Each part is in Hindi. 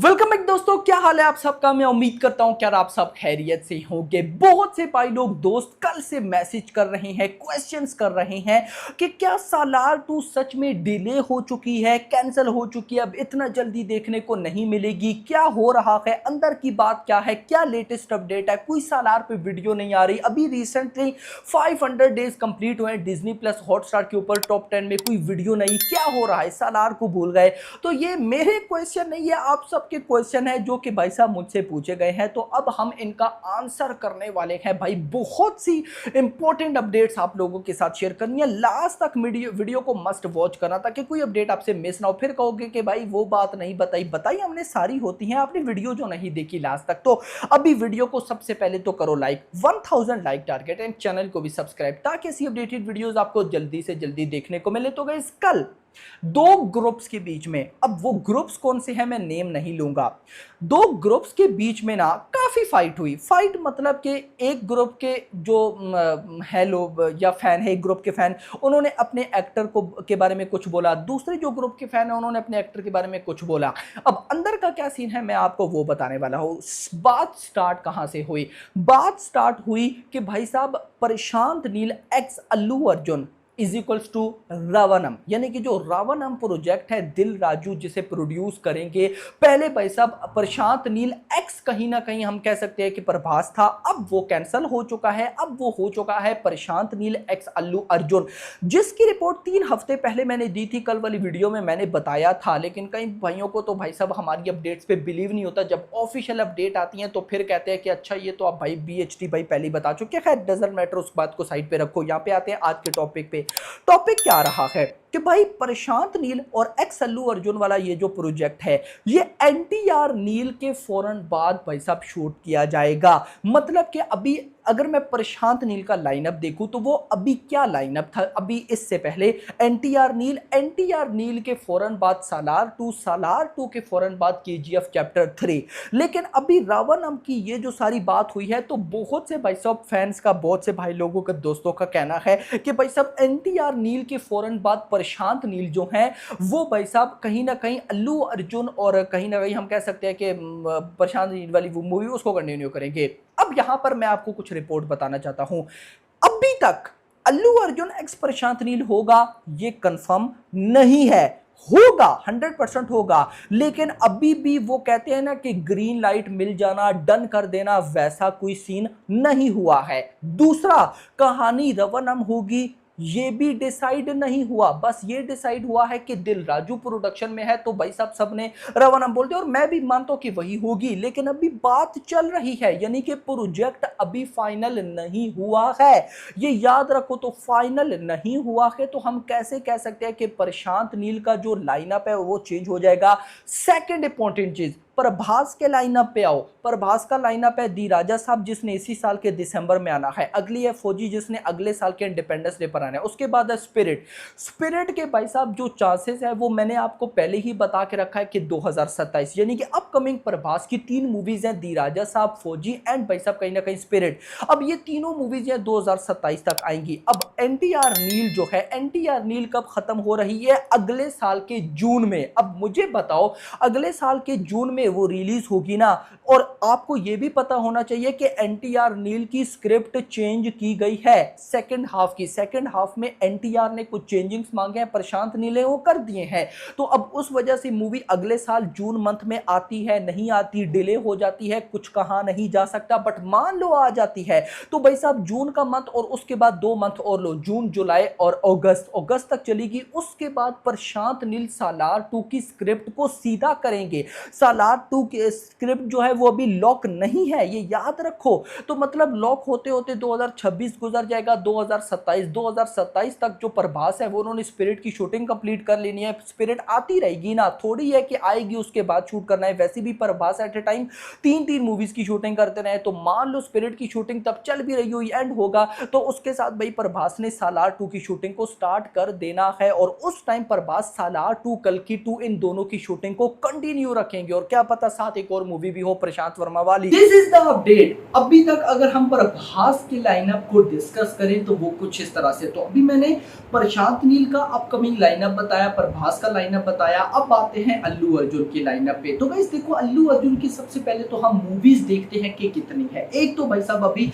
वेलकम बैक दोस्तों, क्या हाल है आप सबका। मैं उम्मीद करता हूं कि आप सब खैरियत से होंगे। बहुत से भाई लोग दोस्त कल से मैसेज कर रहे हैं, क्वेश्चंस कर रहे हैं कि क्या सालार 2 सच में डिले हो चुकी है, कैंसिल हो चुकी है, अब इतना जल्दी देखने को नहीं मिलेगी, क्या हो रहा है, अंदर की बात क्या है, क्या लेटेस्ट अपडेट है, कोई सालार पे वीडियो नहीं आ रही। अभी रिसेंटली 500 डेज कंप्लीट हुए डिज्नी प्लस हॉटस्टार के ऊपर, टॉप 10 में कोई वीडियो नहीं, क्या हो रहा है, सालार को भूल गए। तो ये मेरे क्वेश्चन नहीं है, आप सबके क्वेश्चन है जो कि भाई साहब मुझसे पूछे गए हैं। तो अब हम इनका आंसर करने वाले हैं भाई। बहुत सी इंपॉर्टेंट अपडेट्स आप लोगों के साथ शेयर करनी है, लास्ट तक वीडियो को मस्ट वॉच करना ताकि कोई अपडेट आपसे मिस ना हो। फिर कहोगे कि भाई वो बात नहीं बताई हमने सारी होती है, आपने वीडियो जो नहीं देखी लास्ट तक। तो अभी वीडियो को सबसे पहले तो करो like, 1000 like target, and channel को भी सब्सक्राइब ताकि ऐसी अपडेटेड वीडियोस आपको जल्दी से जल्दी देखने को मिले। तो गाइस कल दो ग्रुप्स के बीच में, अब वो ग्रुप्स कौन से हैं मैं नेम नहीं लूंगा, दो ग्रुप्स के बीच में ना काफी फाइट हुई। फाइट मतलब कि एक ग्रुप के जो है लोग या फैन है, एक ग्रुप के फैन, उन्होंने अपने एक्टर को के बारे में कुछ बोला, दूसरे जो ग्रुप के फैन है उन्होंने अपने एक्टर के बारे में कुछ बोला। अब अंदर का क्या सीन है मैं आपको वो बताने वाला हूं। बात स्टार्ट कहां से हुई? बात स्टार्ट हुई कि भाई साहब Prashanth Neel x Allu Arjun is equals to Raavanam, यानी कि जो रावणम प्रोजेक्ट है दिल राजू जिसे प्रोड्यूस करेंगे, पहले भाई साहब प्रशांत नील एक्स कहीं ना कहीं हम कह सकते हैं कि प्रभास था, अब वो कैंसिल हो चुका है। अब वो हो चुका है प्रशांत नील एक्स अल्लू अर्जुन, जिसकी रिपोर्ट 3 हफ्ते पहले मैंने दी थी। कल वाली वीडियो में मैंने बताया था, लेकिन कई भाइयों को तो भाई साहब हमारी अपडेट्स पे बिलीव नहीं होता। जब ऑफिशियल अपडेट आती है तो फिर कहते हैं कि अच्छा ये तो आप भाई BHT भाई पहले ही बता चुके हैं। खैर डजंट मैटर, उस बात को साइड पे रखो। यहाँ पे आते हैं आज के टॉपिक पे। टॉपिक क्या रहा है कि भाई प्रशांत नील और एक्स अल्लू अर्जुन वाला ये जो प्रोजेक्ट है, ये NTR नील के फौरन बाद भाई साहब शूट किया जाएगा। मतलब कि अभी अगर मैं प्रशांत नील का लाइनअप देखूं तो वो अभी क्या लाइनअप था, अभी इससे पहले NTR नील के फौरन बाद सालार 2 के फौरन बाद KGF चैप्टर 3। लेकिन अभी रावणम की ये जो सारी बात हुई है तो बहुत से भाई साहब फैंस का, बहुत से भाई लोगों का, दोस्तों का कहना है कि भाई साहब NTR नील के फौरन बाद प्रशांत नील जो हैं वो भाई साहब कहीं ना कहीं अल्लू अर्जुन और कहीं ना कहीं हम कह सकते हैं कि प्रशांत नील वाली वो मूवी उसको कंटिन्यू करेंगे। अब यहां पर मैं आपको कुछ रिपोर्ट बताना चाहता हूं। अभी तक अल्लू अर्जुन एक्स प्रशांत नील होगा ये कंफर्म नहीं है। होगा, 100% होगा, लेकिन अभी भी वो कहते हैं ना कि ग्रीन लाइट मिल जाना, डन कर देना, वैसा कोई सीन नहीं हुआ है। दूसरा, कहानी रावणम होगी ये भी डिसाइड नहीं हुआ। बस ये डिसाइड हुआ है कि दिल राजू प्रोडक्शन में है तो भाई साहब सबने रावणम बोलते, और मैं भी मानता हूं कि वही होगी। लेकिन अभी बात चल रही है, यानी कि प्रोजेक्ट अभी फाइनल नहीं हुआ है। ये याद रखो, तो फाइनल नहीं हुआ है तो हम कैसे कह सकते हैं कि प्रशांत नील का जो लाइनअप है वो चेंज हो जाएगा। सेकंड इंपॉर्टेंट चीज, प्रभास के लाइनअप पे आओ। प्रभास का लाइनअप है दी राजा साहब जिसने इसी साल के दिसंबर में आना है, अगली है फौजी जिसने अगले साल के इंडिपेंडेंस डे पर आना है, उसके बाद है स्पिरिट के भाई साहब जो चांसेस है वो मैंने आपको पहले ही बता के रखा है कि 2027, यानी कि अपकमिंग प्रभास की 3 मूवीज हैं, दी राजा साहब, फौजी एंड भाई साहब कहीं ना कहीं स्पिरिट। अब ये तीनों मूवीज हैं 2027 तक आएंगी। अब NTR नील जो है, NTR नील कब खत्म हो रही है? अगले साल के जून में। अब मुझे बताओ अगले साल के जून में वो रिलीज होगी ना, और आपको यह भी पता होना चाहिए कि NTR नील की स्क्रिप्ट चेंज की गई है सेकंड हाफ की। सेकंड हाफ में NTR ने कुछ चेंजिंग्स मांगे हैं, प्रशांत नील ने वो कर दिए हैं। तो अब उस वजह से मूवी अगले साल जून मंथ में आती है, नहीं आती, डिले हो जाती है, कुछ कहा नहीं जा सकता। बट मान लो आ जाती है तो भाई साहब जून का मंथ और उसके बाद 2 मंथ और लो, जून जुलाई और अगस्त तक चलेगी। उसके बाद प्रशांत नील सालार 2 की स्क्रिप्ट को सीधा करेंगे। सालार 2 की स्क्रिप्ट जो है वो अभी लॉक नहीं है, ये याद रखो। तो मतलब लॉक होते होते 2026 गुजर जाएगा, 2027 तक जो प्रभास है वो उन्होंने स्पिरिट की शूटिंग कंप्लीट कर लेनी है। स्पिरिट आती रहेगी ना, थोड़ी है कि आएगी उसके बाद शूट करना है। वैसे भी Prabhas at a time 3 movies की शूटिंग करते रहे, तो मान लो स्पिरिट की शूटिंग तब चल भी रही हो, एंड होगा तो उसके साथ भाई प्रभास ने सालार 2 की शूटिंग को स्टार्ट कर देना है। और उस टाइम प्रभास सालार 2, कल्कि 2 इन दोनों की शूटिंग को कंटिन्यू रखेंगे। और क्या पता साथ एक और मूवी भी हो प्रशांत वर्मा वाली। This is the update. अभी तक अगर हम प्रभास के लाइनअप को डिस्कस करें तो वो कुछ इस तरह से, तो अभी मैंने प्रशांत नील का अपकमिंग लाइनअप बताया, प्रभास का लाइनअप बताया, अब आते हैं अल्लू अर्जुन के लाइनअप पे। तो गाइस देखो, अल्लू अर्जुन की सबसे पहले तो हम मूवीज देखते हैं कि कितनी है। एक तो भाई साहब अभी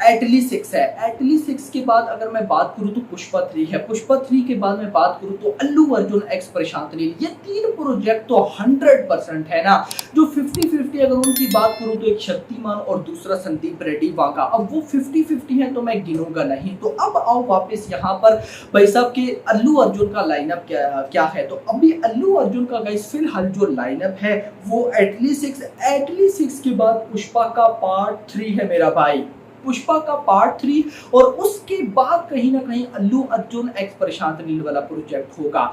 एटली 6 है, एटली 6 के बाद अगर मैं बात करूं तो पुष्पा 3 है, पुष्पा 3 के बाद मैं बात करूं तो अल्लू अर्जुन एक्स प्रशांत नील। ये तीन प्रोजेक्ट तो 100% है ना। जो 50-50 अगर उनकी बात करूं तो एक शक्तिमान और दूसरा संदीप रेड्डी वाघा। अब वो 50-50 है तो मैं गिनूंगा नहीं। तो अब आओ वापस यहाँ पर भाई साहब के अल्लू अर्जुन का लाइनअप क्या है। तो अभी अल्लू अर्जुन का गाइस फिलहाल जो लाइनअप है वो एटली 6 के बाद पुष्पा का पार्ट 3 है मेरा भाई, पुष्पा का पार्ट 3, और उसके बाद कहीं ना कहीं अल्लू अर्जुन एक्स प्रशांत नील वाला प्रोजेक्ट होगा।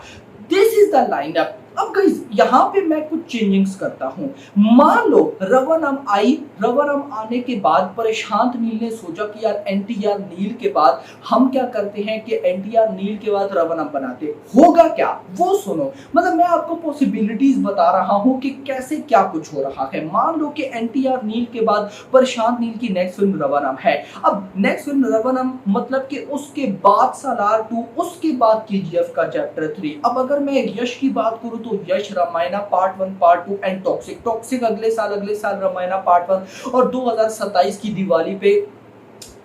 This is the lineup. अब गाइस यहाँ पे मैं कुछ चेंजिंग्स करता हूँ। मान लो रवनम आई, रवनम आने के बाद प्रशांत नील ने सोचा कि यार एनटीआर नील के बाद हम क्या करते हैं कि एनटीआर नील के बाद रवनम बनाते, होगा क्या वो सुनो। मतलब मैं आपको पॉसिबिलिटीज बता रहा हूँ कि कैसे क्या कुछ हो रहा है। मान लो कि एनटीआर नील के बाद प्रशांत नील की नेक्स्ट फिल्म रवनम है। अब नेक्स्ट फिल्म रवनम मतलब कि उसके बाद सालार 2, उसके बाद केजीएफ का चैप्टर 3। अब अगर मैं यश की बात करूं तो Yash Ramayana part 1 part 2 and Toxic अगले साल रामायणा पार्ट 1, और 2027 की दिवाली पे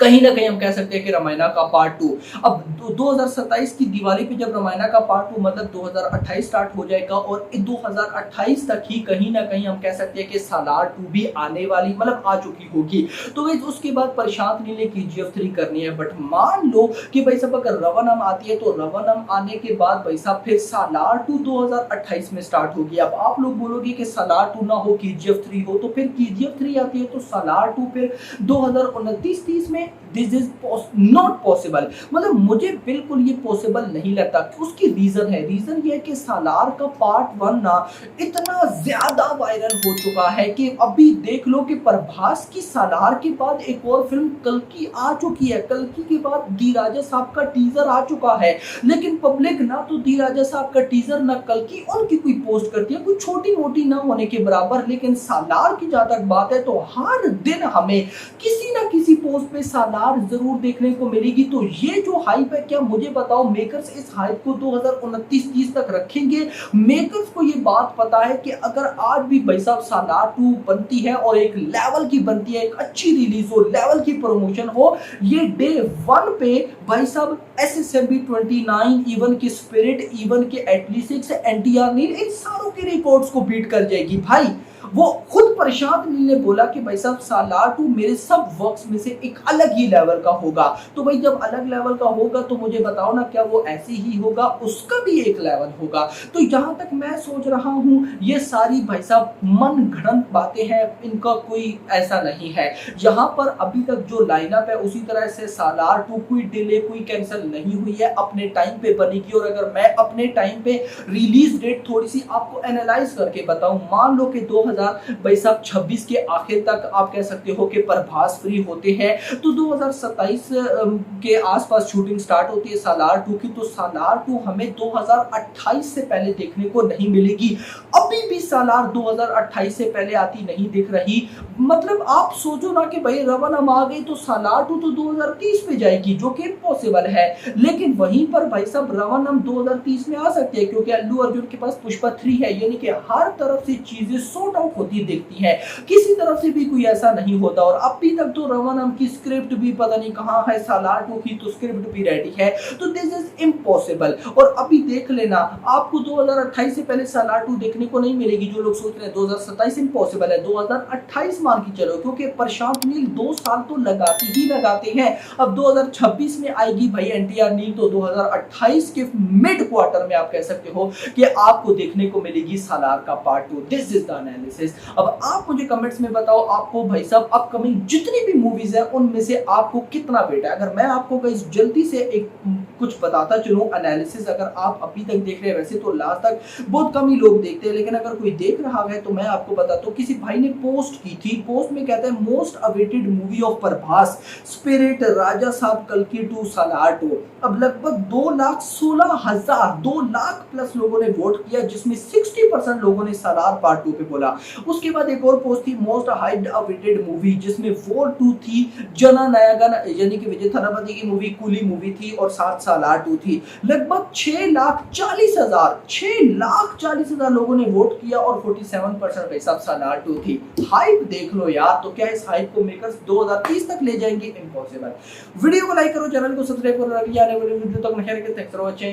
कहीं ना कहीं हम कह सकते हैं कि रामायणा का पार्ट 2। अब 2027 की दिवाली पे जब रामायणा का पार्ट 2 मतलब 2028 स्टार्ट हो जाएगा, और 2028 तक ही कहीं ना कहीं हम कह सकते हैं कि सालार 2 भी आने वाली, मतलब आ चुकी होगी। तो गाइस उसके बाद प्रशांत नील ने केजीएफ 3 करनी है। बट मान लो कि भाई साहब अगर रवनम आती है तो रवनम आने के बाद भाई साहब फिर सालार 2 2028 में स्टार्ट होगी। अब आप लोग बोलोगे कि सालार 2 ना हो केजीएफ 3 हो, तो फिर केजीएफ 3 आती है तो सालार 2 फिर 2029-30 में। दिस इज नॉट पॉसिबल, मतलब मुझे बिल्कुल ये पॉसिबल नहीं लगता। उसकी रीजन है, रीजन ये है कि सालार का पार्ट 1 ना इतना ज्यादा वायरल हो चुका है कि अभी देख लो कि प्रभास की सालार के बाद एक और फिल्म कल्कि आ चुकी है, कल्कि के बाद डी राजा साहब का टीजर आ चुका है, लेकिन पब्लिक ना तो डी राजा साहब का टीजर ना कल्कि उनकी कोई पोस्ट करती है, कोई छोटी मोटी ना होने के बराबर। लेकिन सालार की जहां तक बात है तो हर दिन हमें किसी ना किसी पोस्ट पे सालार जरूर देखने को मिलेगी। तो ये जो हाइप है, क्या मुझे बताओ मेकर्स इस हाइप को 2029-30 तक रखेंगे? मेकर्स को ये बात पता है कि अगर आज भी भाई साहब सालार 2 बनती है और एक लेवल की बनती है, एक अच्छी रिलीज हो, लेवल की प्रमोशन हो, ये डे 1 पे भाई साहब SSMB 29, इवन की स्पिरिट, इवन के एटली 6, एनटीआर नील, इन सारों के रिकॉर्ड्स को बीट कर जाएगी भाई। वो खुद प्रशांत नील ने बोला कि भाई साहब सालार 2 मेरे सब वर्क्स में से एक अलग ही लेवल का होगा। तो भाई जब अलग लेवल का होगा तो मुझे बताओ ना, क्या वो ऐसे ही होगा? उसका भी एक लेवल होगा। तो जहां तक मैं सोच रहा हूं ये सारी भाई साहब मन घड़ंत बातें हैं, इनका कोई ऐसा नहीं है। यहाँ पर अभी तक जो लाइनअप है उसी तरह से सालार 2 कोई डिले, कोई कैंसिल नहीं हुई है, अपने टाइम पे बनेगी। और अगर मैं अपने टाइम पे रिलीज डेट थोड़ी सी आपको एनालाइज करके बताऊं, मान लो कि 2026 के आखिर तक आप कह सकते हो कि प्रभास फ्री होते हैं, तो 2027 के आसपास शूटिंग स्टार्ट होती है सालार 2 की। तो सालार 2 हमें 2028 से पहले देखने को नहीं मिलेगी। अभी भी सालार 2028 से पहले आती नहीं दिख रही। मतलब आप सोचो ना कि भाई रवनम आ गई तो सालार 2 तो 2030 पे जाएगी, जो कि इम्पॉसिबल है। लेकिन वहीं पर भाई साहब रवनम 2030 में आ सकती है, क्योंकि अल्लू अर्जुन के पास पुष्पा 3 है, यानी कि हर तरफ से चीजें सॉर्ट आउट होती दिखती है, किसी तरफ से भी कोई ऐसा नहीं होता। और अभी तक तो रवनम की स्क्रिप्ट भी पता नहीं कहां है, सालार 2 की तो स्क्रिप्ट भी रेडी है। तो दिस इज इम्पॉसिबल। और अभी देख लेना, आपको 2028 से पहले सालार 2 देखने को नहीं मिलेगी। जो लोग सोच रहे हैं 2027 इम्पॉसिबल है, 2028 मान के चलो, क्योंकि प्रशांत नील 2 साल तो लगाते ही लगाते हैं। अब 2026 में आएगी भाई एनटीआर नील, तो 2028 के मिड क्वार्टर में आप कह सकते हो कि आपको देखने को मिलेगी सालार का part 2। This is the analysis. अब आप मुझे कमेंट्स में बताओ, आपको भाई साहब अपकमिंग जितनी भी मूवीज है उनमें से आपको कितना वेट है। अगर मैं आपको गाइस जल्दी से एक कुछ बताता चलूं एनालिसिस, अगर आप अभी तक देख रहे हैं, वैसे तो लास्ट तक बहुत कम ही लोग देखते हैं, लेकिन अगर कोई देख रहा है तो मैं आपको बताता हूं, किसी भाई ने पोस्ट की थी, पोस्ट में कहता है most awaited movie of Prabhas Spirit, Raja Saab कल्कि 2, सालार 2। अब लगभग 2,16,000 2 लाख प्लस लोगों ने वोट किया, जिसमें 60% लोगों ने सालार पार्ट 2 पे बोला। उसके बाद एक और पोस्ट थी मोस्ट हाइड अवेटेड मूवी, जिसमें वोट 2 थी जननायकन यानी कि विजय थालापति की मूवी, कूली मूवी थी, और साथ सालार 2 थी। लगभग 6,40,000 लोगों ने वोट किया और 47% भाई साहब सालार 2 थी। हाइप देख लो यार, तो क्या इस हाइप को मेकर्स 2030 तक ले जाएंगे? इम्पॉसिबल। वीडियो को लाइक करो, चैनल को सब्सक्राइब करो, आने वाले वीडियो तक। Thanks for watching.